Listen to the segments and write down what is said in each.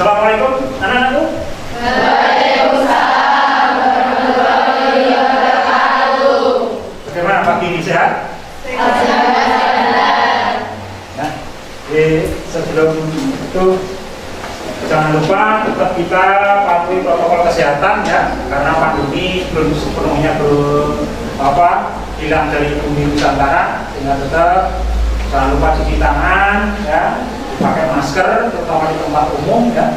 Assalamualaikum anak-anakku. Waalaikumsalam warahmatullahi wabarakatuh. Bagaimana pagi ini, sehat? Sehat. Ya. Jadi sebelum itu jangan lupa tetap kita patuhi protokol kesehatan ya, karena pandemi belum sepenuhnya hilang dari bumi Nusantara, sehingga tetap jangan lupa cuci tangan ya, pakai masker terutama di tempat umum ya.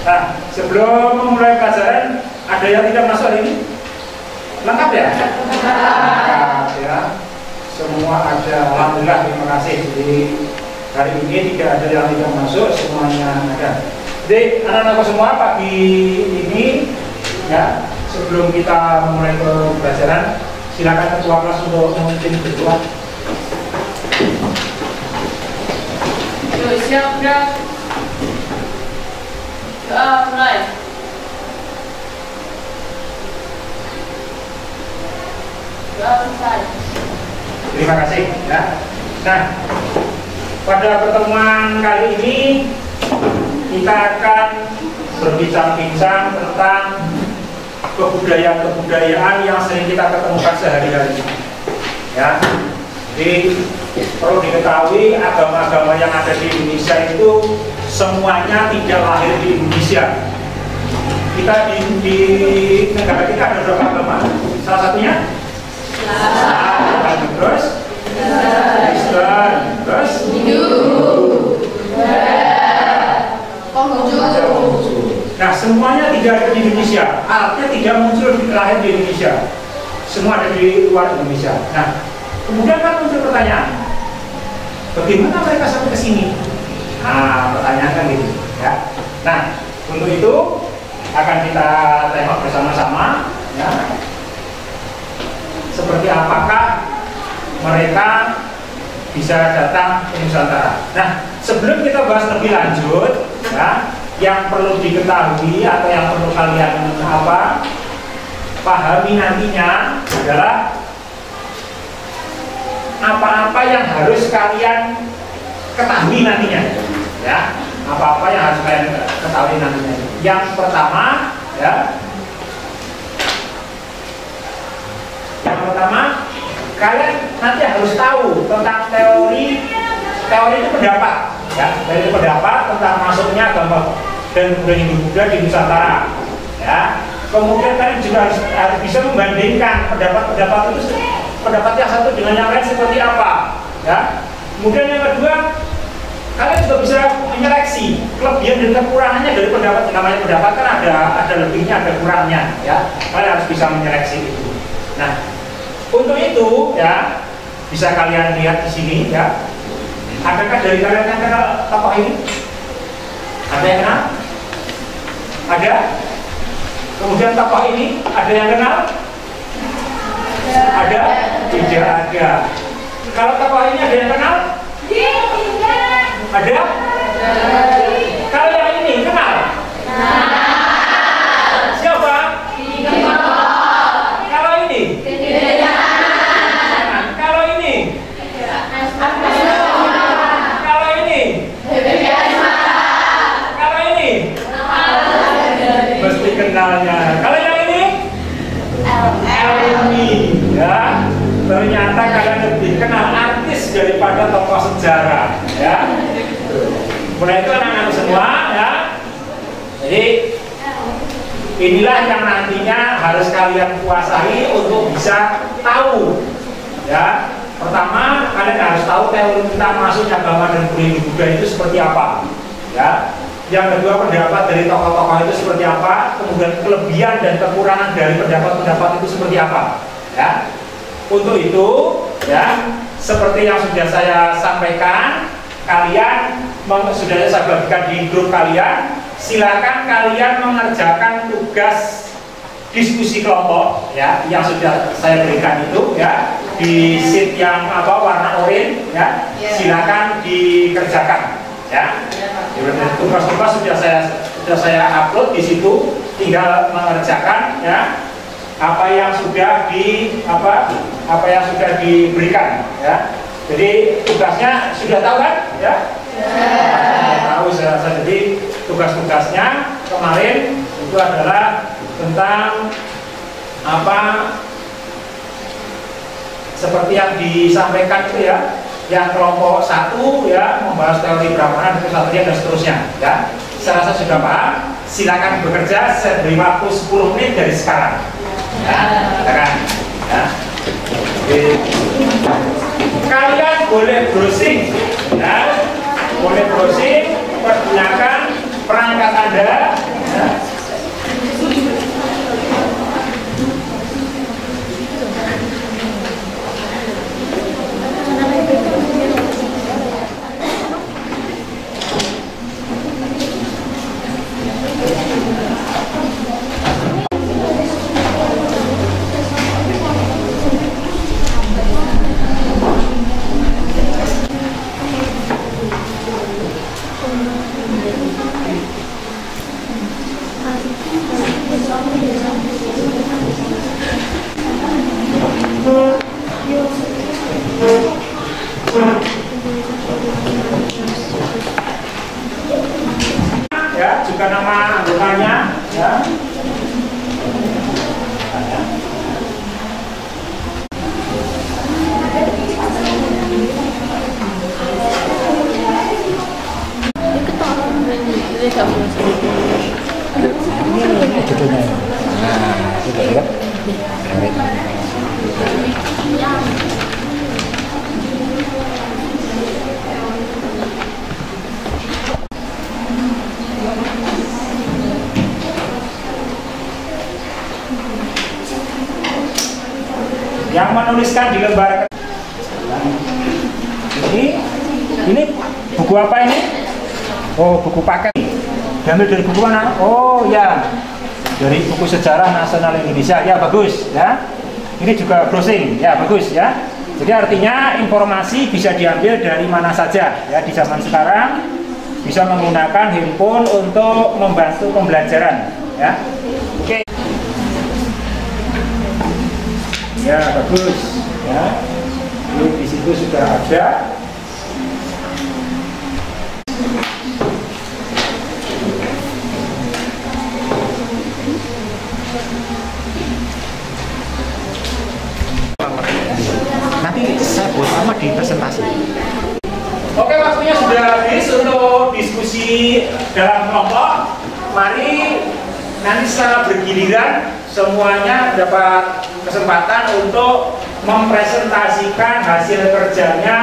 Nah, sebelum memulai pelajaran, ada yang tidak masuk hari ini? Lengkap ya? Lengkap ya. Semua ada, alhamdulillah, terima kasih. Jadi hari ini tidak ada yang tidak masuk, semuanya ada. Jadi anak-anakku semua pagi ini ya, sebelum kita memulai pelajaran, silakan ketua kelas untuk memimpin berdoa. Yuk, siap gerak. Doa mulai. Doa selesai. Terima kasih ya. Nah, pada pertemuan kali ini kita akan berbincang-bincang tentang kebudayaan yang sering kita ketemukan sehari-hari ya. Jadi perlu diketahui agama-agama yang ada di Indonesia itu semuanya tidak lahir di Indonesia. Kita di negara kita ada berapa agama? Salah satunya Islam, terus Kristen, terus Hindu, Konghucu. Nah, semuanya tidak ada di Indonesia. Artinya tidak muncul lahir di Indonesia. Semua ada di luar Indonesia. Nah, kemudian kan muncul pertanyaan, bagaimana mereka sampai ke sini? Nah, pertanyaan kan gitu ya. Nah, untuk itu akan kita tengok bersama-sama ya. Seperti apakah mereka bisa datang ke Nusantara. Nah, sebelum kita bahas lebih lanjut ya, yang perlu diketahui atau yang perlu kalian pahami nantinya adalah apa-apa yang harus kalian ketahui nantinya ya, apa-apa yang harus kalian ketahui nantinya. Yang pertama ya, kalian nanti harus tahu tentang teori itu pendapat ya, teori pendapat tentang masuknya agama dan budaya Hindu-Buddha di Nusantara ya. Kemudian kalian juga harus bisa membandingkan pendapat itu, pendapat yang satu dengan yang lain seperti apa ya. Kemudian yang kedua, kalian juga bisa menyeleksi kelebihan dan kekurangannya dari pendapat. Namanya pendapat kan ada lebihnya, ada kurangnya ya. Kalian harus bisa menyeleksi itu. Nah, untuk itu ya, bisa kalian lihat di sini ya. Adakah dari kalian yang kenal tokoh ini? Ada yang kenal? Ada? Kemudian tokoh ini ada yang kenal? Ada? Tidak ada. Kalau tokoh ini ada yang kenal? Ada? Kalau yang ini kenal? Siapa? Kalau ini? Kalau ini? Kalau ini? Kalau ini? Mesti kenalnya. Kalau yang ini? Elmi ya. Ternyata kalian lebih kenal artis daripada tokoh sejarah ya. Mulai itu anak-anak semua ya. Jadi inilah yang nantinya harus kalian kuasai untuk bisa tahu ya. Pertama, kalian harus tahu teori tentang masuknya agama dan budaya Hindu-Buddha itu seperti apa ya. Yang kedua, pendapat dari tokoh-tokoh itu seperti apa. Kemudian kelebihan dan kekurangan dari pendapat-pendapat itu seperti apa ya. Untuk itu ya, seperti yang sudah saya sampaikan, kalian sudah saya bagikan di grup kalian. Silakan kalian mengerjakan tugas diskusi kelompok ya, yang sudah saya berikan itu ya, di sheet yang warna oranye ya. Silakan dikerjakan ya. Tugas-tugas sudah saya upload di situ, tinggal mengerjakan ya. Apa yang sudah diberikan ya. Jadi tugasnya sudah tahu kan ya? Tahu saya. Jadi tugas-tugasnya kemarin itu adalah tentang apa seperti yang disampaikan itu ya, yang kelompok 1 ya membahas teori peramanan, kesatuan dan seterusnya ya. Saya rasa sudah paham. Silakan bekerja, saya beri waktu 10 menit dari sekarang ya, silakan ya. Oke. Kalian boleh browsing ya, boleh browsing, pergunakan perangkat Anda ya. Ya, juga nama anggotanya ya. Yang menuliskan di lembar ini buku apa ini? Oh, buku paket. Diambil dari buku mana? Oh ya, dari buku Sejarah Nasional Indonesia. Ya bagus ya. Ini juga browsing. Ya bagus ya. Jadi artinya informasi bisa diambil dari mana saja ya di zaman sekarang, bisa menggunakan handphone untuk membantu pembelajaran ya. Oke. Ya bagus ya. Ini di situ sudah ada. Nanti saya buat sama di presentasi. Oke, waktunya sudah habis untuk diskusi dalam kelompok. Mari nanti secara bergiliran semuanya dapat kesempatan untuk mempresentasikan hasil kerjanya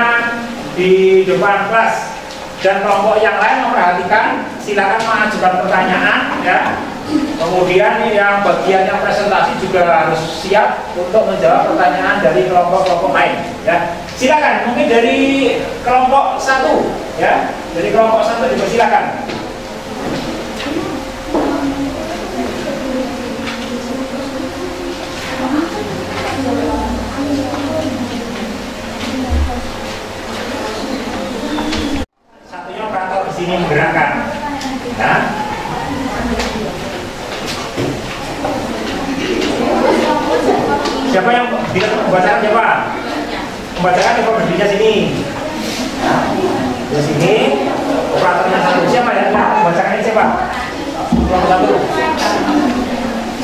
di depan kelas, dan kelompok yang lain memperhatikan, silakan mengajukan pertanyaan ya. Kemudian yang bagian yang presentasi juga harus siap untuk menjawab pertanyaan dari kelompok-kelompok lain ya. Silakan, mungkin dari kelompok 1 ya, dari kelompok 1 dipersilakan. Satunya operator di sini menggerakkan ya. Siapa yang bilang membacakan siapa? Membacakan siapa berdirinya sini? Nah, di sini operatornya 1 siapa ya? Membacakan ini siapa? Kelompok 1.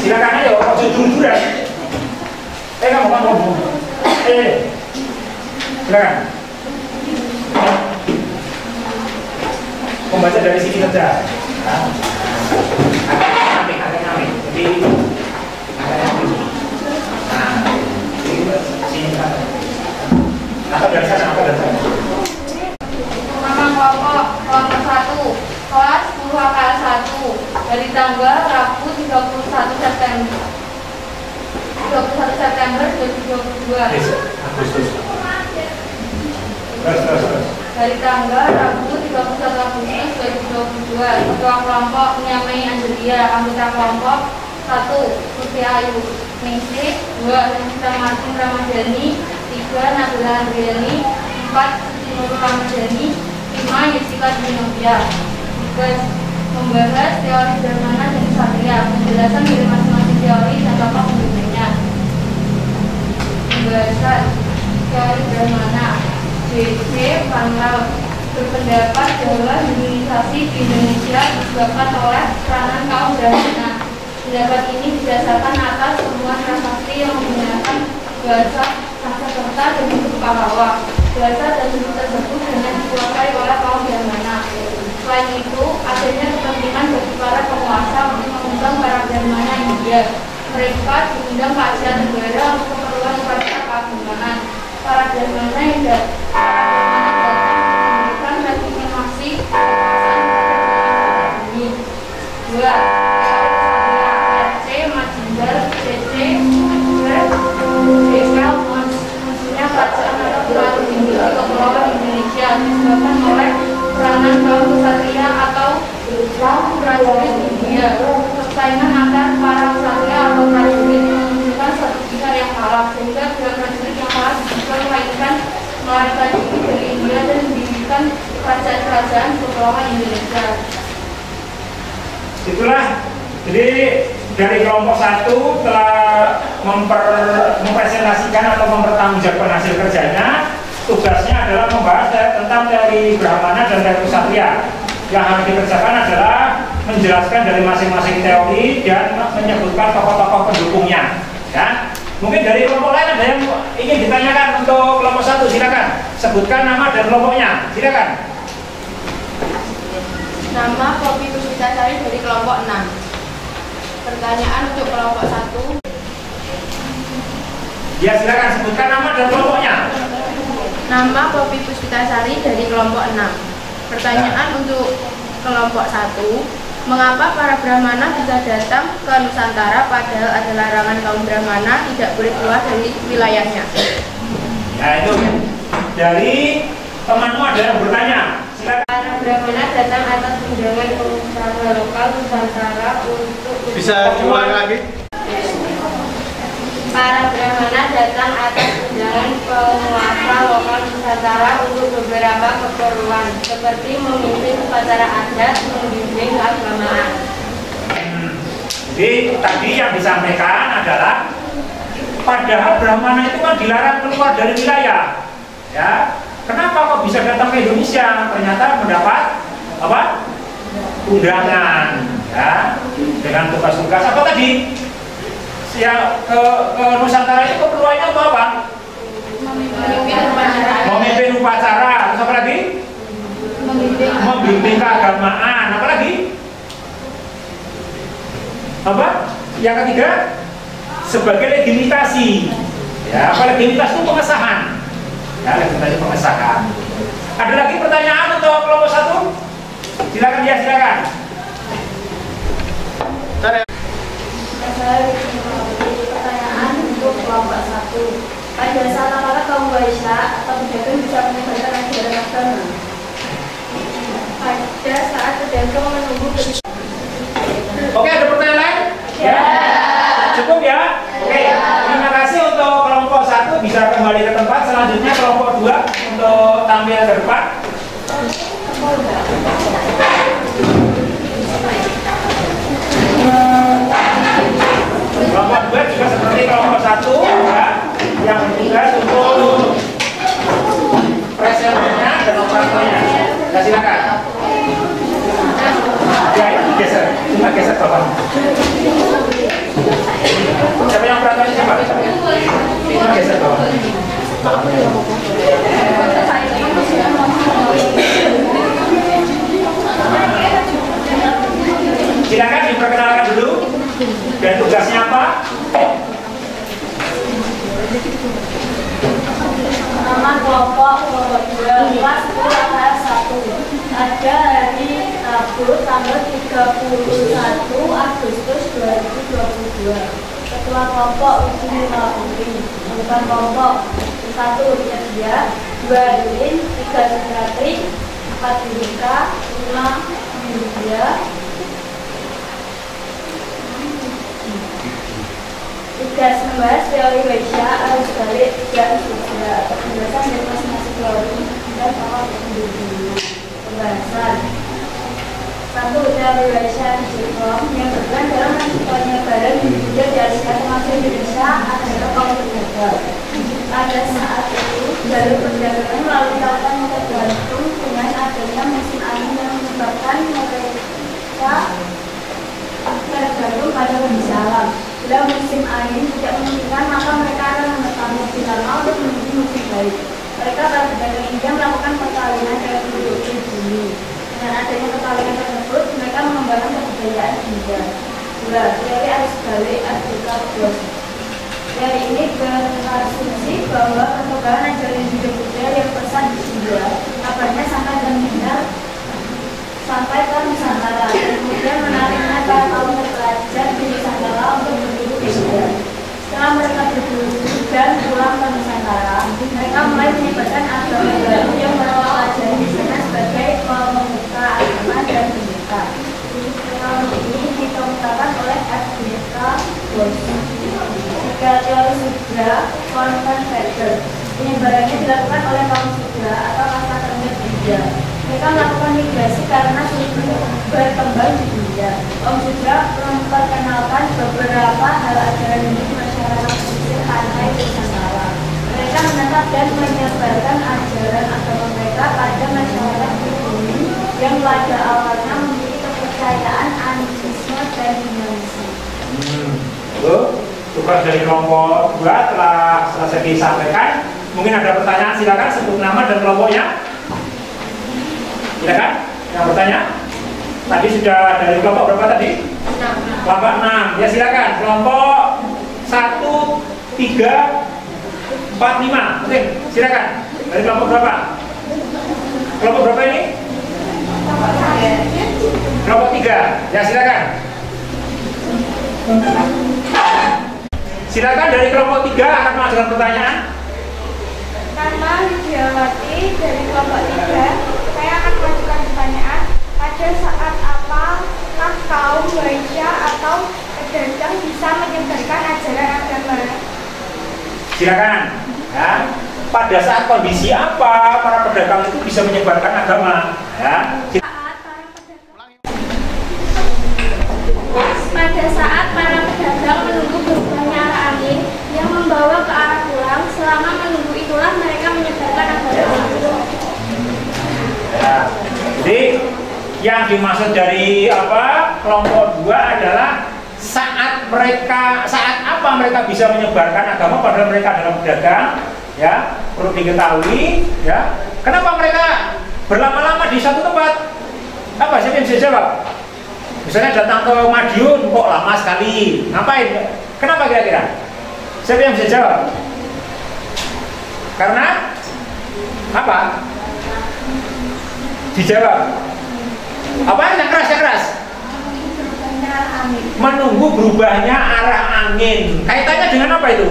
Silakan aja, kok jujur-jujuran. Kamu. Silakan. Membaca dari sini saja. Nah, agak nyamik. Jadi atau dari sana, Nama kelompok 1 kelas 10 akal 1 dari tanggal Rabu 31 September 2022. Dari tanggal Rabu 31 Agustus 2022. Ketua kelompok Nyamai Angelia. Anggota kelompok 1 Putri Ayu Ningsih, 2 Nisa Martin Ramadhani, 3 Nabila Andriani, 4 Siti Nurul Ramadhani, 5 Jessica Dinobia. Tugas membahas teori Brahmana dan Ksatria, penjelasan dari masing-masing teori dan tokoh pemimpinnya. Pembahasan teori Brahmana. JC Van Laut berpendapat bahwa hilirisasi demokrasi di Indonesia disebabkan oleh peranan kaum brahmana. Pendapat ini didasarkan atas temuan prasasti yang menggunakan bahasa Sanskerta dan bentuk pahlawa. Bahasa dan bentuk tersebut hanya dikuasai oleh kaum brahmana. Selain itu, adanya kepentingan bagi para penguasa untuk mengundang para brahmana India. Mereka diundang ke Asia Tenggara untuk keperluan upacara keagamaan. Para brahmana yang datang memberikan legitimasi kekuasaan ini. 2. RC Majindar CC DPL maksudnya kerajaan atau pulau tinggi kepulauan Indonesia disebabkan oleh peranan kaum ksatria atau kaum prajurit India. Persaingan antar para ksatria atau prajurit menunjukkan satu pihak yang kalah, sehingga pihak prajurit yang kalah juga melainkan melarikan diri dari India dan mendirikan kerajaan-kerajaan kepulauan Indonesia. Itulah, jadi dari kelompok 1 telah mempresentasikan atau mempertanggungjawabkan hasil kerjanya. Tugasnya adalah membahas tentang teori Brahmana dan teori Ksatria. Yang harus dikerjakan adalah menjelaskan dari masing-masing teori dan menyebutkan tokoh-tokoh pendukungnya. Ya. Mungkin dari kelompok lain ada yang ingin ditanyakan untuk kelompok 1, silakan. Sebutkan nama dan kelompoknya, silakan. Nama Poppy Puspitasari dari kelompok 6. Pertanyaan untuk kelompok 1. Ya, silakan sebutkan nama dan kelompoknya. Nama Poppy Puspitasari dari kelompok 6. Pertanyaan untuk kelompok 1. Mengapa para Brahmana bisa datang ke Nusantara padahal ada larangan kaum Brahmana tidak boleh keluar dari wilayahnya? Nah, itu dari temanmu ada yang bertanya. Silakan. Para Brahmana datang atas undangan pengusaha lokal Nusantara untuk Bisa diulang lagi? Para Brahmana datang atas undangan penguasa lokal Nusantara untuk beberapa keperluan, seperti memimpin upacara adat, membimbing keagamaan. Jadi tadi yang disampaikan adalah padahal Brahmana itu kan dilarang keluar dari wilayah. Ya, kenapa kok bisa datang ke Indonesia? Ternyata mendapat apa? Undangan, ya, dengan tugas-tugas apa tadi? Ya, ke Nusantara itu keperluannya untuk apa? Memimpin upacara. Terus apa lagi? Membimbing keagamaan. Apa lagi? Apa? Yang ketiga, sebagai legitimasi. Ya, apa legitimitas itu pengesahan. Ya, legitimasi pengesahan. Ada lagi pertanyaan untuk kelompok 1? Silakan ya, silakan. Pertanyaan untuk kelompok 1. Pada saat apakah kaum Waisya atau pedagang bisa menyebarkan ajaran agama? Pada saat pedagang menunggu. Oke, ada pertanyaan lain? Ya. Cukup ya? Oke, terima kasih untuk kelompok 1 bisa kembali ke tempat. Selanjutnya kelompok 2 untuk tampil ke depan. Kelompok 2 juga seperti kelompok 1 ya, yang bertugas untuk presenternya dan operatornya. Ya, silakan. Ya, itu geser, cuma geser bapak. Siapa yang operatornya siapa? Cuma geser bapak. Silakan diperkenalkan dulu dan tugasnya apa? Nama kelompok 2 kelas 1 ada hari Rabu tanggal 31 Agustus 2022. Ketua kelompok Uji Putri, anggota kelompok 1 Ria, 2 Yulin, 3 Sutratri, 4 Yulika, 5 Yulia. Tugas membahas teori Waisya, arus balik, dan sudra. Penjelasan dari masing-masing teori dan tokoh pendukungnya. Pembahasan 1. Teori Waisya Jepang yang berperan dalam penyebaran budaya dialihkan masuk Indonesia adalah kaum pedagang. Pada saat itu, jalur perdagangan melalui lautan tergantung dengan adanya mesin angin yang menyebabkan musim angin tidak memungkinkan, maka mereka akan memesan musim lama untuk menuju musim baik. Mereka para pedagang India melakukan perkawinan dengan penduduk pribumi. Dengan adanya perkawinan tersebut, mereka mengembangkan kebudayaan India. 2. Teori arus balik Adhikar-Ghosh. Teori ini berasumsi bahwa perkembangan ajaran Hindu-Buddha yang pesat di India, kabarnya sampai ke Nusantara, dan kemudian menariknya para kaum terpelajar di Nusantara untuk berduduk di India. Setelah mereka berduduk dan pulang ke Nusantara, mereka mulai menyebarkan agama baru yang mereka pelajari di sana sebagai pemuka agama dan pendeta. Teori ini dikemukakan oleh Adhikar-Ghosh. 3. Teori Sudra Converter. Penyebarannya dilakukan oleh kaum Sudra atau kasta rendah India. Mereka melakukan migrasi karena suku berkembang di India. Kaum Sudra memperkenalkan beberapa hal ajaran Hindu di masyarakat pesisir pantai Nusantara. Mereka menetap dan menyebarkan ajaran agama mereka pada masyarakat pribumi yang pada awalnya memiliki kepercayaan animisme dan humanisme. Tugas dari kelompok 2 telah selesai disampaikan. Mungkin ada pertanyaan, silakan sebut nama dan kelompoknya. Silakan, yang bertanya. Tadi sudah dari kelompok berapa tadi? 6. Kelompok 6. Ya silakan. Kelompok 1, 3, 4, 5. Oke, silakan. Dari kelompok berapa? Kelompok berapa ini? Kelompok 3. Ya silakan. Silakan dari kelompok 3 akan mengajukan pertanyaan. Nama Widiawati dari kelompok 3. Saya akan mengajukan pertanyaan. Pada saat apakah kaum Waisya atau pedagang bisa menyebarkan ajaran agama? Silakan. Ya. Pada saat kondisi apa para pedagang itu bisa menyebarkan agama? Ya. Pada saat para pedagang menunggu berubahnya arah angin yang membawa ke arah pulang, selama menunggu itulah mereka menyebarkan agama. Ya. Jadi yang dimaksud dari kelompok 2 adalah saat apa mereka bisa menyebarkan agama padahal mereka adalah pedagang, ya. Perlu diketahui, ya. Kenapa mereka berlama-lama di satu tempat? Apa siapa yang bisa jawab? Misalnya datang ke Madiun, kok lama sekali? Ngapain? Kenapa kira-kira? Siapa yang bisa jawab? Karena apa? Dijawab. Apa yang keras? Menunggu berubahnya arah angin. Kaitannya dengan apa itu?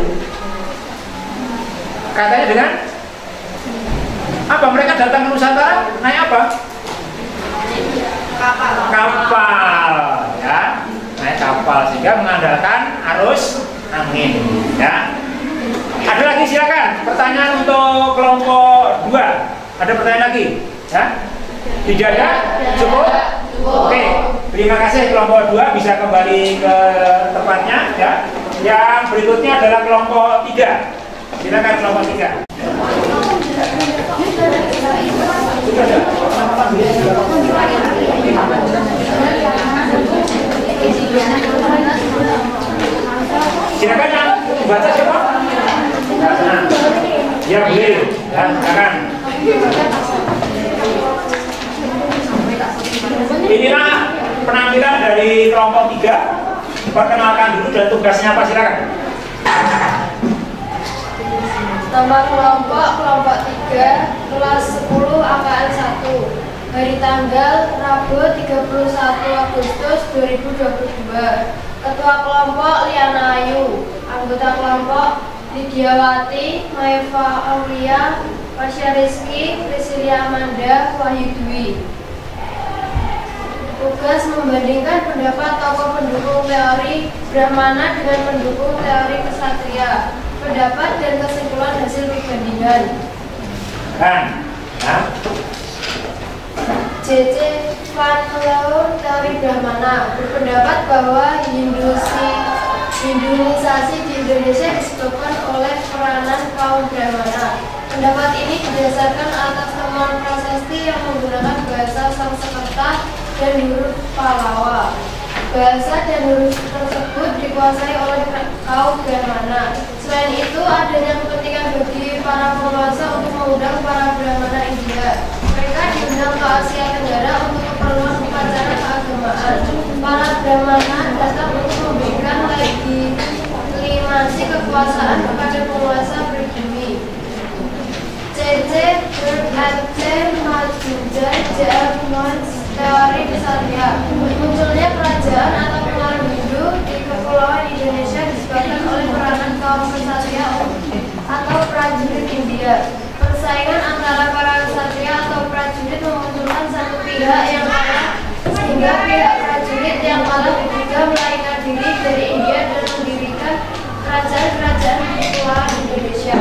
Kaitannya dengan apa? Mereka datang ke Nusantara naik apa? Kapal, ya, naik kapal sehingga mengandalkan arus angin, ya. Ada lagi silakan pertanyaan untuk kelompok 2. Ada pertanyaan lagi, ya? Tidak ada? Cukup? Oke, terima kasih kelompok 2 bisa kembali ke tempatnya, ya. Yang berikutnya adalah kelompok 3. Silakan kelompok 3. Silakan yang baca siapa? Ya boleh, ya silakan. Inilah penampilan dari kelompok 3. Perkenalkan dulu dan tugasnya apa, silakan. Nama kelompok 3, kelas 10 AKL 1. Hari tanggal Rabu 31 Agustus 2022. Ketua kelompok Liana Ayu. Anggota kelompok Lidiawati, Maifa Aulia, Pasya Rizky, Priscilia Amanda, Wahyu Dwi. Tugas membandingkan pendapat tokoh pendukung teori Brahmana dengan pendukung teori Ksatria. Pendapat dan kesimpulan hasil perbandingan. J.C. Van Leur, teori Brahmana, berpendapat bahwa Hinduisasi di Indonesia disebabkan oleh peranan kaum Brahmana. Pendapat ini didasarkan atas temuan prasasti yang menggunakan bahasa Sanskerta dan huruf Pallawa. Bahasa dan huruf tersebut dikuasai oleh kaum Brahmana. Selain itu, adanya kepentingan bagi para penguasa untuk mengundang para Brahmana India. Mereka diundang ke Asia Tenggara untuk keperluan upacara keagamaan. Para Brahmana datang untuk memberikan legitimasi kekuasaan kepada penguasa pribumi. C.C. M.C. Majudan Jerman teori Ksatria. Munculnya kerajaan atau pengaruh Hindu di kepulauan Indonesia disebabkan oleh peranan kaum ksatria atau prajurit India. Persaingan antara para ksatria atau prajurit memunculkan satu pihak yang kalah, sehingga pihak prajurit yang kalah diduga melarikan diri dari India dan mendirikan kerajaan-kerajaan di kepulauan Indonesia.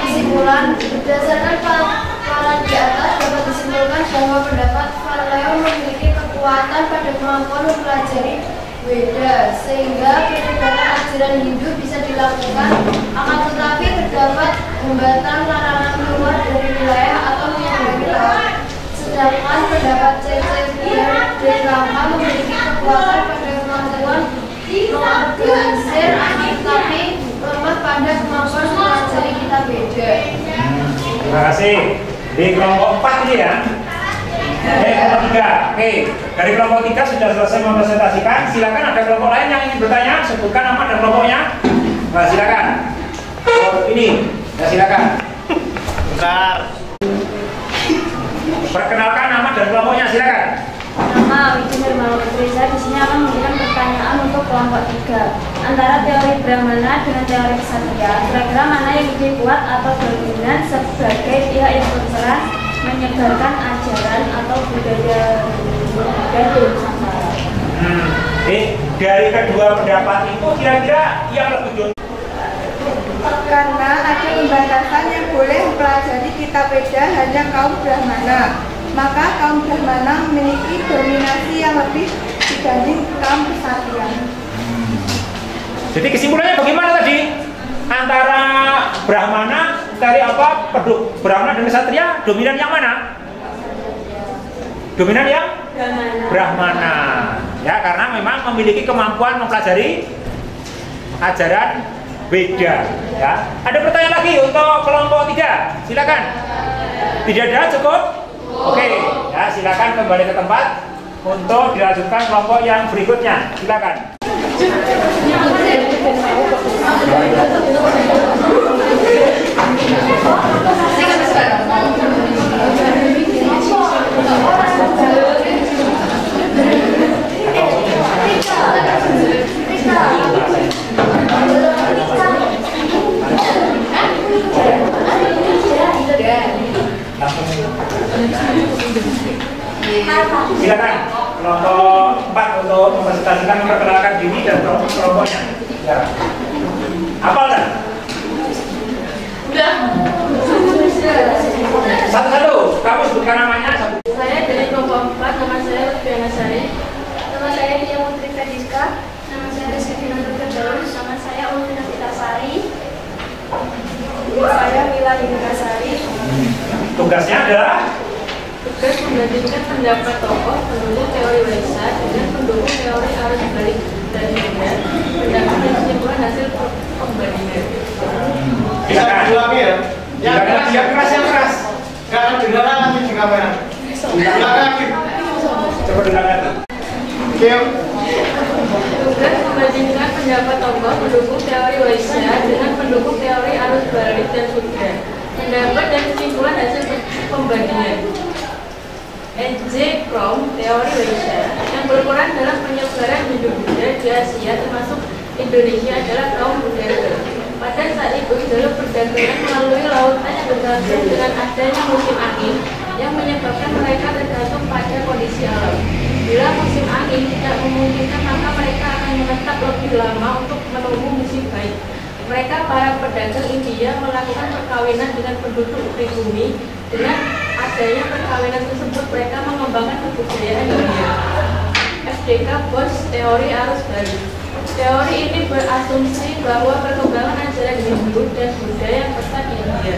Kesimpulan, berdasarkan paparan di atas dapat disimpulkan bahwa pendapat Varleo memiliki kekuatan pada kemampuan mempelajari Weda, sehingga penyebaran ajaran Hindu bisa dilakukan. Akan tetapi terdapat hambatan larangan keluar dari wilayah atau menyambangi laut. Sedangkan pendapat C.C. D. Rama memiliki kekuatan pada kemampuan mengorganisir, tapi lemah pada kemampuan mempelajari kitab Weda. Terima kasih. Di kelompok 4 ini ya. Kelompok 3. Oke, dari kelompok 3 sudah selesai mempresentasikan. Silakan ada kelompok lain yang ingin bertanya, sebutkan nama dan kelompoknya. Nah, silakan. Oh, ini. Ya, silakan. Bentar. Perkenalkan nama dan kelompoknya, silakan. Nama Widi Nirmala Putri. Saya di sini akan memberikan pertanyaan untuk kelompok 3. Antara teori Brahmana dengan teori Ksatria, kira-kira mana yang lebih kuat atau dominan sebagai pihak yang berperan menyebarkan ajaran atau budaya di Nusantara? Dari kedua pendapat itu kira-kira yang lebih dominan? Karena ada pembatasan yang boleh mempelajari kitab Weda hanya kaum Brahmana, maka kaum Brahmana memiliki dominasi yang lebih dibanding kaum Ksatria. Jadi kesimpulannya bagaimana tadi? Antara Brahmana dari apa? Brahmana dan Ksatria, dominan yang mana? Dominan yang Brahmana. Ya, karena memang memiliki kemampuan mempelajari ajaran Weda. Ya. Ada pertanyaan lagi untuk kelompok 3? Silakan. Tidak ada, cukup? Oke, ya silakan kembali ke tempat untuk dilanjutkan kelompok yang berikutnya. Silakan. Silakan kelompok 4 untuk mempresentasikan, memperkenalkan diri dan kelompoknya. Ya. Hafal kan? Udah. Satu-satu, kamu sebutkan namanya. Saya dari kelompok 4, nama saya Lutfiana Sari. Nama saya Dia Putri Fediska. Nama saya Rizky Finanda Firdaus. Nama saya Ulfina Fitasari. Saya Mila Hindikasari. Tugasnya adalah Tugas membandingkan pendapat tokoh pendukung teori Waisa dengan pendukung teori arus balik dan Weda, pendapat dan kesimpulan hasil pembandingan. silakan. Yang keras, yang keras. Karena beneran nanti di kamera. Silakan. Coba dengar lagi. Tugas membandingkan pendapat tokoh pendukung teori Waisa dengan pendukung teori arus balik dan Weda, pendapat dan kesimpulan hasil pembandingan. N.J. Krom, teori Waisa, yang berperan dalam penyebaran Hindu-Buddha di Asia termasuk Indonesia adalah kaum Buddha. Pada saat itu, jalur perdagangan melalui lautan yang bergantung dengan adanya musim angin yang menyebabkan mereka tergantung pada kondisi alam. Bila musim angin tidak memungkinkan, maka mereka akan menetap lebih lama untuk menunggu musim baik. Mereka, para pedagang India, melakukan perkawinan dengan penduduk pribumi. Dengan adanya perkawinan tersebut, mereka mengembangkan kebudayaan India. FDK Bos, teori arus balik. Teori ini berasumsi bahwa perkembangan ajaran Hindu dan Buddha yang pesat di India,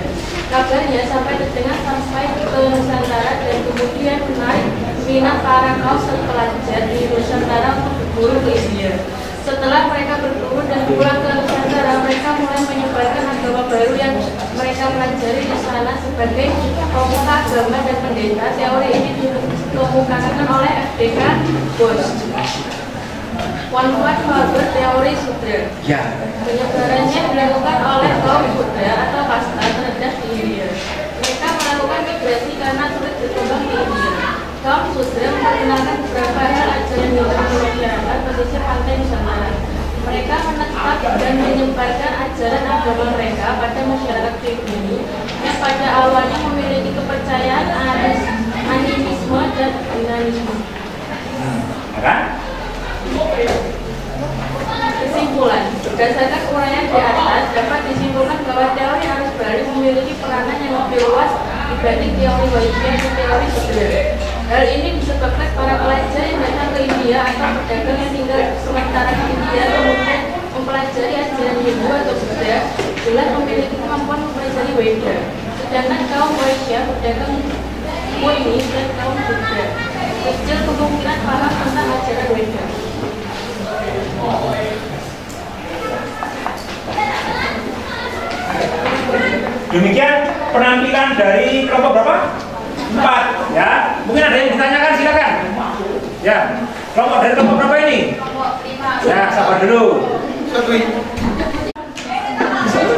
kabarnya sampai terdengar sampai ke Nusantara dan kemudian menarik minat para kaum pelajar di Nusantara untuk berburu ke India. Setelah mereka berburu dan pulang ke Nusantara, mereka mulai menyebarkan agama baru yang mereka pelajari di sana sebagai pemuka agama dan pendeta. Teori ini dikemukakan oleh F.D.K. Bosch. One-Part Faber teori Sudra. Ya. Penyebarannya dilakukan oleh kaum Sudra atau kasta terendah di India. Mereka melakukan migrasi karena sulit berkembang di India. Kaum Sudra memperkenalkan beberapa hal ajaran Hindu di masyarakat pesisir pantai Nusantara. Mereka menetap dan menyebarkan ajaran agama mereka pada masyarakat pribumi yang pada awalnya memiliki kepercayaan animisme dan dinamisme. Kesimpulan, berdasarkan uraian di atas dapat disimpulkan bahwa teori arus balik memiliki peranan yang lebih luas dibanding teori Wahyuya dan teori Sudra. Hal ini disebabkan para pelajar yang datang ke India atau pedagang yang tinggal sementara di India kemudian mempelajari ajaran Hindu atau Buddha jelas memiliki kemampuan mempelajari Weda. Sedangkan kaum Wahyuya, pedagang Moini dan kaum Buddha kecil kemungkinan paham tentang ajaran Weda. Demikian penampilan dari kelompok berapa? 4 ya. Mungkin ada yang ditanyakan, silakan. Ya. Kelompok dari kelompok berapa ini? Kelompok 5. Ya, sabar dulu.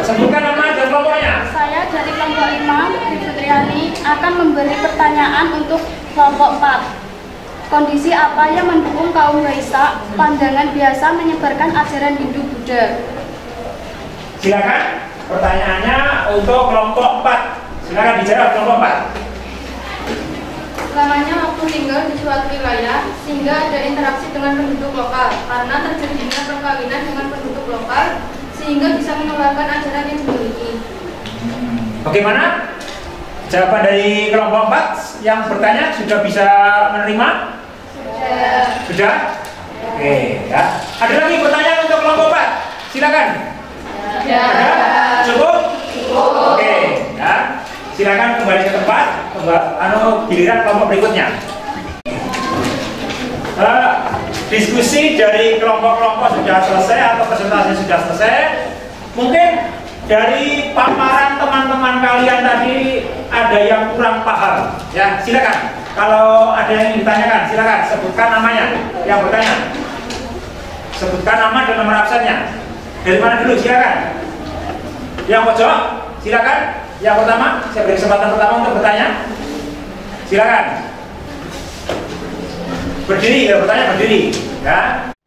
Sebutkan nama dan kelompoknya. Saya dari kelompok 5, Tri Fitriani, akan memberi pertanyaan untuk kelompok 4. Kondisi apa yang mendukung kaum Waisak pandangan biasa menyebarkan ajaran Hindu Buddha? Silakan. Pertanyaannya untuk kelompok 4. Silakan dijawab kelompok 4. Selamanya waktu tinggal di suatu wilayah sehingga ada interaksi dengan penduduk lokal karena terjadinya perkawinan dengan penduduk lokal sehingga bisa menularkan ajaran yang dimiliki. Bagaimana? Jawaban dari kelompok 4 yang bertanya sudah bisa menerima? Sudah? Oke, ya. Ada lagi pertanyaan untuk kelompok 4? Silakan. Ya. Cukup? Oke, ya. Silakan kembali ke tempat. Giliran kelompok berikutnya. Diskusi dari kelompok-kelompok sudah selesai atau presentasi sudah selesai. Mungkin dari paparan teman-teman kalian tadi ada yang kurang paham. Ya, silakan. Kalau ada yang ditanyakan, silakan sebutkan namanya. Yang bertanya, sebutkan nama dan nomor absennya. Dari mana dulu? Silakan. Yang pojok, silakan. Yang pertama, saya beri kesempatan pertama untuk bertanya. Silakan. Berdiri, ya bertanya berdiri. Ya.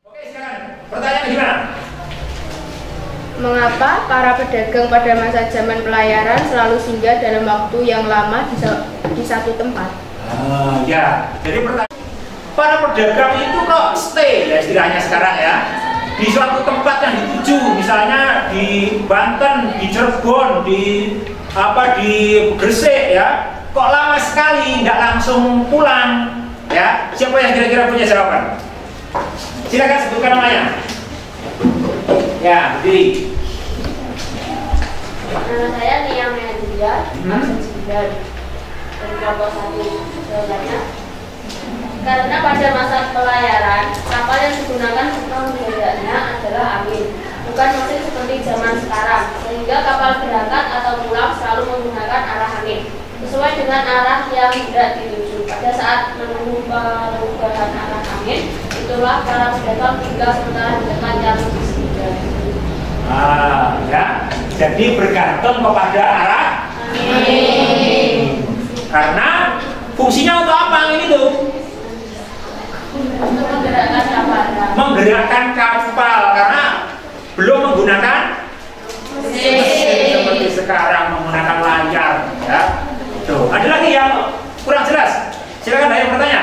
Oke, silakan. Pertanyaan gimana? Mengapa para pedagang pada masa zaman pelayaran selalu singgah dalam waktu yang lama di satu tempat? Ya, jadi pertanyaan, para pedagang itu kok stay ya istilahnya sekarang ya di suatu tempat yang dituju, misalnya di Banten, di Cirebon, di Gresik ya, kok lama sekali nggak langsung pulang ya? Siapa yang kira-kira punya jawaban? Silakan sebutkan namanya. Ya, berdiri. Nama saya Nia Meandria, absen 9 dari kelompok 1. Jawabannya, karena pada masa pelayaran kapal yang digunakan untuk menjaganya adalah angin, bukan mesin seperti zaman sekarang, sehingga kapal berangkat atau pulang selalu menggunakan arah angin sesuai dengan arah yang tidak dituju. Pada saat menunggu perubahan arah angin, itulah para pedagang tinggal sementara di dekat yang disediakan. Ya, jadi bergantung kepada arah angin. Karena fungsinya untuk apa angin itu? Untuk menggerakkan kapal. Menggerakkan kapal karena belum menggunakan mesin seperti sekarang menggunakan layar. Ya, tuh. Ada lagi yang kurang jelas? Silakan ada yang bertanya.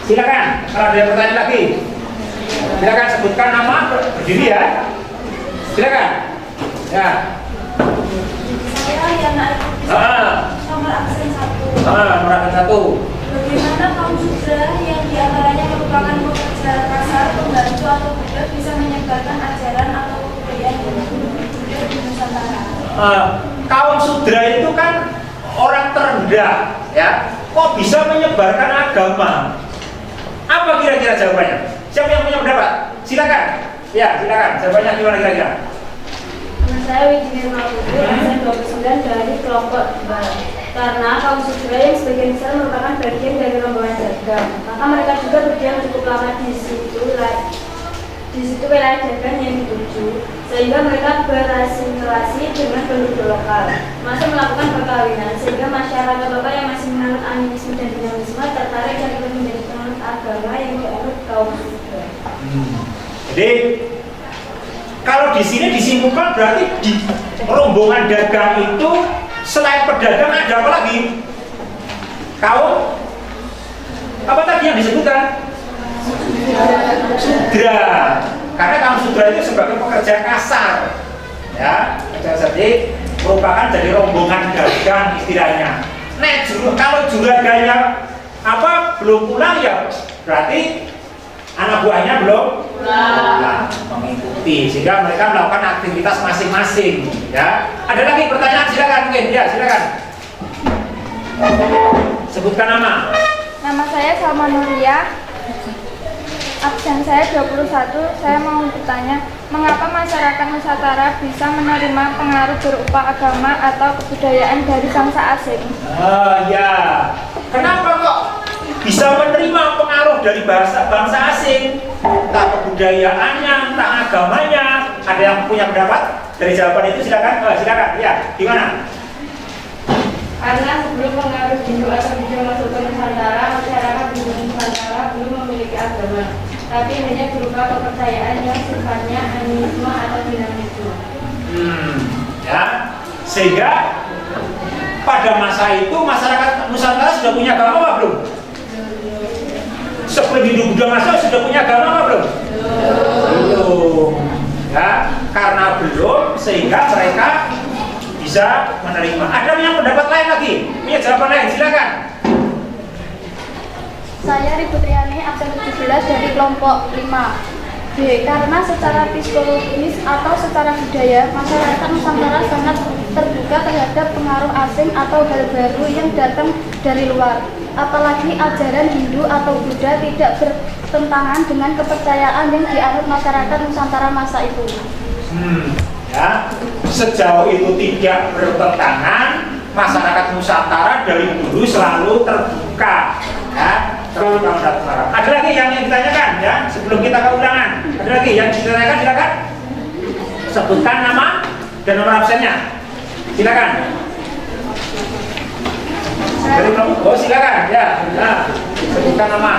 Silakan. Kalau ada yang bertanya lagi, silakan sebutkan nama, berdiri ya. Silakan. Ya. Saya Yana nomor absen 1. Nomor absen 1. Bagaimana kaum Sudra yang diantaranya merupakan pekerja kasar, pembantu atau budak bisa menyebarkan ajaran atau kebudayaan Buddha di Nusantara? Kaum Sudra itu kan orang terendah, ya. kok bisa menyebarkan agama? Apa kira-kira jawabannya? Siapa yang punya pendapat? Silakan. Ya, silakan. Jawabannya gimana kira-kira? Nama saya Widya Mabudu, absen 29 dari kelompok 2. Karena kaum sutera yang sebagian besar merupakan bagian dari rombongan dagang, maka mereka juga berdiam cukup lama di situ wilayah dagang yang dituju, sehingga mereka berasimilasi dengan penduduk lokal, masih melakukan perkawinan, sehingga masyarakat lokal yang masih menganut animisme dan dinamisme tertarik dan ikut menjadi penganut agama yang dianut kaum sutera. Jadi kalau di sini disimpulkan berarti di rombongan dagang itu selain pedagang ada apa lagi? Kaum apa tadi yang disebutkan? Sudra. Karena kaum sudra itu sebagai pekerja kasar, ya, jadi merupakan dari rombongan dagang istilahnya. Nah, kalau juraganya apa belum pulang ya berarti anak buahnya belum pulang mengikuti, sehingga mereka melakukan aktivitas masing-masing. Ya, ada lagi pertanyaan? Silakan mungkin. Ya, silakan. Sebutkan nama. Nama saya Salma Nuria. Absen saya 21. Saya mau bertanya, mengapa masyarakat Nusantara bisa menerima pengaruh berupa agama atau kebudayaan dari bangsa asing? Ya, kenapa kok bisa menerima pengaruh dari bangsa asing? Entah kebudayaannya, entah agamanya. Ada yang punya pendapat dari jawaban itu? Silakan. Silakan. Ya, gimana? Karena sebelum pengaruh Hindu atau Buddha masuk ke Nusantara, masyarakat Hindu Nusantara belum memiliki agama, tapi hanya berupa kepercayaan yang sifatnya animisme atau dinamisme. Ya, sehingga pada masa itu masyarakat Nusantara sudah punya agama apa belum? Sebelum Hindu Buddha masuk sudah punya agama apa belum? Belum. Ya, karena belum sehingga mereka bisa menerima. Ada yang pendapat lain lagi? Punya jawaban lain? Silakan. Saya Ributriani, absen 17 dari kelompok 5. B. Karena secara psikologis atau secara budaya, masyarakat Nusantara sangat terbuka terhadap pengaruh asing atau hal baru yang datang dari luar. Apalagi ajaran Hindu atau Buddha tidak bertentangan dengan kepercayaan yang dianut masyarakat Nusantara masa itu. Ya, sejauh itu tidak bertentangan, masyarakat Nusantara dari dulu selalu terbuka. Ya, terbuka terhadap pengaruh. Ada lagi yang ditanyakan ya sebelum kita ke undangan? Ada lagi yang ditanyakan? Silakan. Sebutkan nama dan nomor absennya. Silakan. Dari oh silakan ya. Nah, sebutkan nama.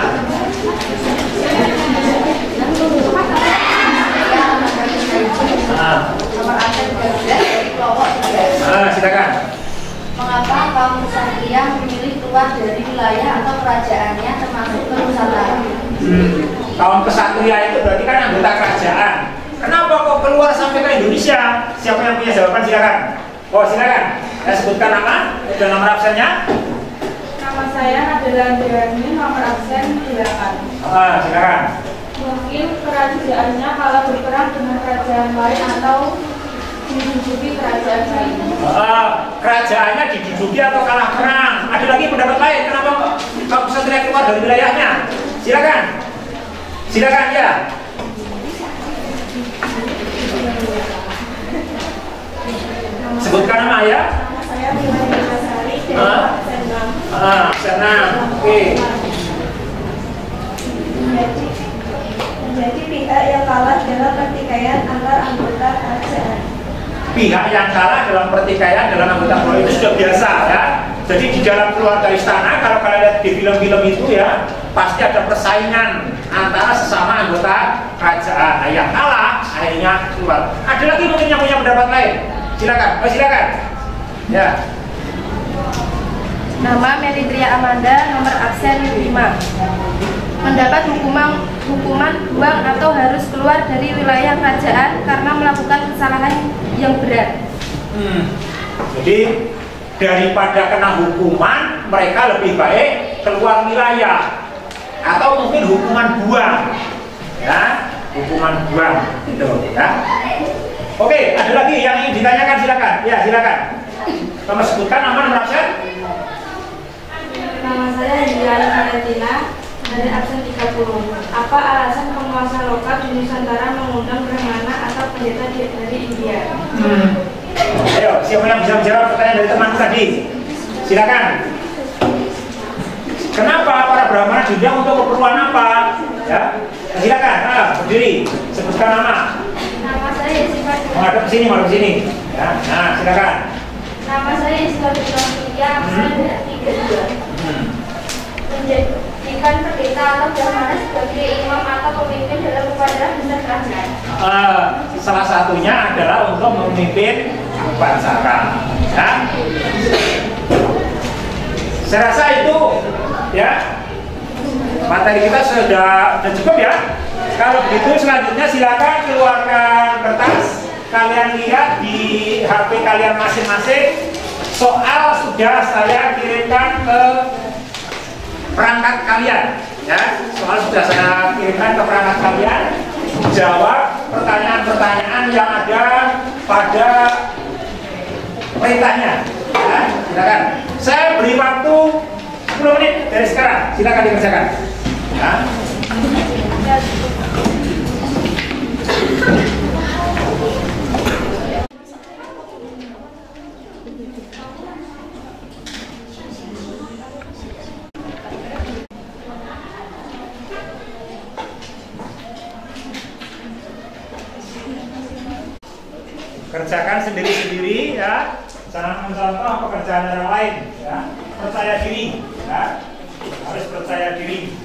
Nomor absen 13 dari kelompok 3. Silakan. Mengapa kaum Nusantara memilih keluar dari wilayah atau kerajaannya termasuk ke Nusantara? Kaum kesatria itu berarti kan anggota kerajaan. Kenapa kok keluar sampai ke Indonesia? Siapa yang punya jawaban? Silakan. Oh silakan. Saya sebutkan nama dan nomor absennya. Nama saya adalah Deani, nomor absen 8. Silakan. Mungkin kerajaannya kalau berperang dengan kerajaan lain atau diduduki kerajaan lain. Kerajaannya diduduki atau kalah perang. Ada lagi pendapat lain? Kenapa kok kesatria keluar dari wilayahnya? Silakan. Silakan ya. Sebutkan nama ya. Saya Wilani Masari dari absen 6. Oke. Menjadi pihak yang kalah dalam pertikaian antar anggota kerajaan. Pihak yang kalah dalam pertikaian dalam anggota keluarga itu sudah biasa ya. Jadi di dalam keluarga istana kalau kalian lihat di film-film itu ya pasti ada persaingan antara sesama anggota kerajaan. Nah, yang kalah akhirnya keluar. Ada lagi mungkin yang punya pendapat lain? Silakan. Silakan. Ya. Nama Melitria Amanda, nomor absen 5. Mendapat hukuman buang atau harus keluar dari wilayah kerajaan karena melakukan kesalahan yang berat. Jadi daripada kena hukuman, mereka lebih baik keluar wilayah atau mungkin hukuman buang, ya, hukuman buang, gitu, ya. Oke, ada lagi yang ingin ditanyakan? Silakan. Ya, silakan. Kamu sebutkan nama nomor absen. Nama saya Indiana Valentina dari absen 30. Apa alasan penguasa lokal di Nusantara mengundang Brahmana atau pendeta dari India? Ayo, siapa yang bisa menjawab pertanyaan dari teman tadi? Silakan. Kenapa para Brahmana diundang untuk keperluan apa? Ya, silakan. Berdiri. Sebutkan nama. Nama saya Yesiva. Menghadap ke sini, Ya, nah, silakan. Nama saya Yesiva Fitriya, absen 32. Menjadikan pendeta atau Brahmana sebagai imam atau pemimpin dalam upacara besar kerajaan. Salah satunya adalah untuk memimpin upacara. Ya. Saya rasa itu ya materi kita sudah cukup ya. Kalau begitu selanjutnya silakan keluarkan kertas. Kalian lihat di HP kalian masing-masing. Soal sudah saya kirimkan ke perangkat kalian. Ya, soal sudah saya kirimkan ke perangkat kalian. Jawab pertanyaan-pertanyaan yang ada pada perintahnya. Ya, silakan. Saya beri waktu 10 menit dari sekarang. Silakan dikerjakan. Ya. Kerjakan sendiri-sendiri ya, jangan mencontoh pekerjaan orang lain ya. Percaya diri ya, harus percaya diri.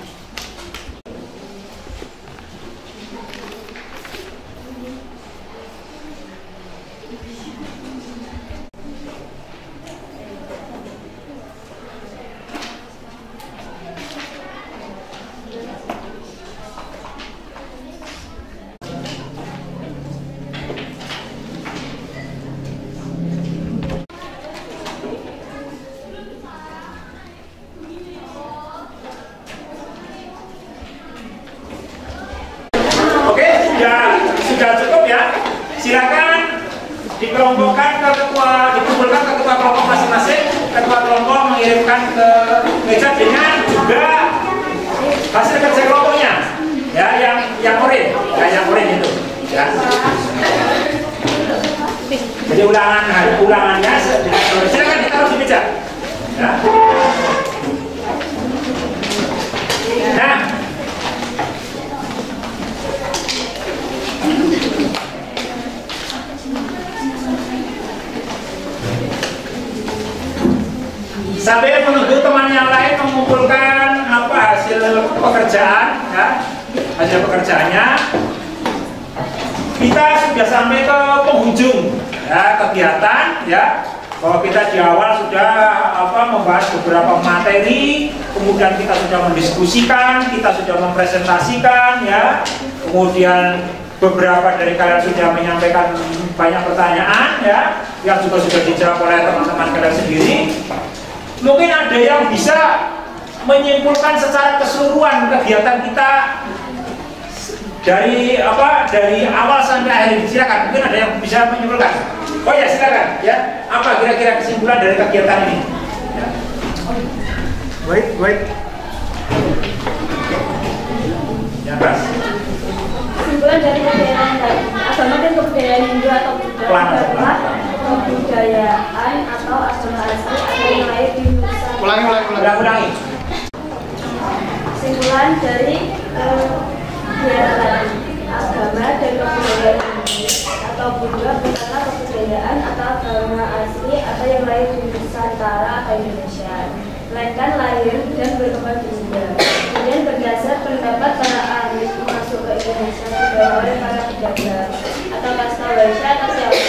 Sudah cukup ya. Silakan dikelompokkan ke ketua, dikumpulkan ke ketua kelompok masing-masing. Ketua kelompok mengirimkan ke meja dengan juga hasil kerja kelompoknya. Ya, yang oranye, yang oranye itu. Ya. Jadi ulangannya silakan ditaruh di meja. Ya. Nah. Sambil menunggu teman yang lain mengumpulkan hasil pekerjaan, ya, hasil pekerjaannya, kita sudah sampai ke penghujung ya, kegiatan, ya, bahwa kita di awal sudah membahas beberapa materi, kemudian kita sudah mendiskusikan, kita sudah mempresentasikan, ya, kemudian beberapa dari kalian sudah menyampaikan banyak pertanyaan, ya, yang juga sudah dijawab oleh teman-teman kalian sendiri. Mungkin ada yang bisa menyimpulkan secara keseluruhan kegiatan kita dari awal sampai akhir. Silakan, mungkin ada yang bisa menyimpulkan. Oh ya, silakan ya. Apa kira-kira kesimpulan dari kegiatan ini? Ya. Wait. Ya, Mas. Kesimpulan dari kegiatan agama dan kebudayaan Hindu atau Buddha adalah kebudayaan atau agama asli atau yang lahir di Nusantara. Ulangi. Kesimpulan dari kegiatan agama dan kebudayaan Hindu atau Buddha bukanlah kebudayaan atau agama asli atau yang lahir di Nusantara atau Indonesia, melainkan lahir dan berkembang di India. Kemudian berdasar pendapat para ahli masuk ke Indonesia dibawa oleh para penjaga atau kasta Waisya atau Siapa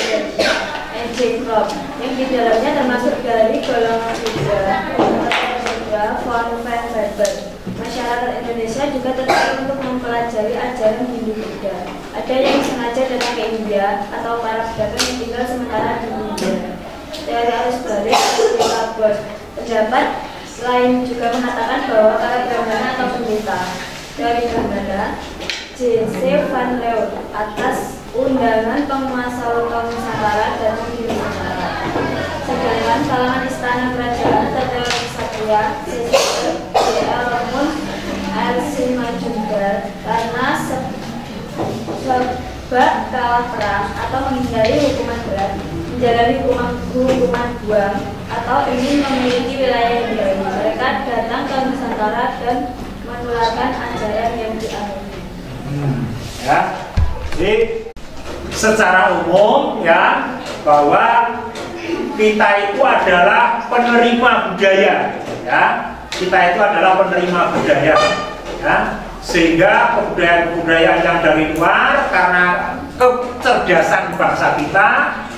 NJ Crop yang di dalamnya termasuk dari golongan Buddha, von Van Berber. Masyarakat Indonesia juga tertarik untuk mempelajari ajaran Hindu Buddha. Ada yang sengaja datang ke India atau para pedagang yang tinggal sementara di India. Teori arus balik kabut. Pendapat lain juga mengatakan bahwa para Brahmana atau pendeta. Teori Brahmana J.C. Van Leeuw atas undangan penguasa lokal Nusantara dan di Nusantara. Sedangkan kalangan istana kerajaan atau teori Satria C.C. kalah perang atau menghindari hukuman berat, menjalani hukuman buang, atau ingin memiliki wilayah yang baru. Mereka datang ke Nusantara dan menularkan ajaran yang dianut. Ya, jadi secara umum ya bahwa kita itu adalah penerima budaya, ya. Kita itu adalah penerima budaya, ya. Sehingga kebudayaan-kebudayaan yang dari luar karena kecerdasan bangsa kita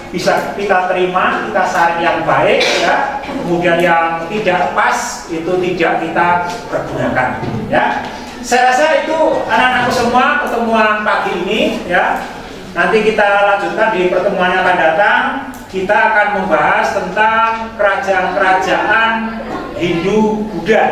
bisa kita terima, kita saring yang baik, ya. Kemudian yang tidak pas itu tidak kita pergunakan, ya. Saya rasa itu anak-anakku semua pertemuan pagi ini, ya. Nanti kita lanjutkan di pertemuan yang akan datang. Kita akan membahas tentang kerajaan-kerajaan Hindu-Buddha,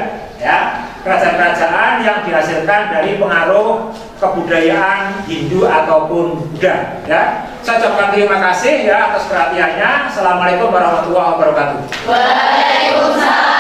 ya. Kerajaan-kerajaan yang dihasilkan dari pengaruh kebudayaan Hindu ataupun Buddha, ya. Saya ucapkan terima kasih ya atas perhatiannya. Assalamualaikum warahmatullahi wabarakatuh. Waalaikumsalam.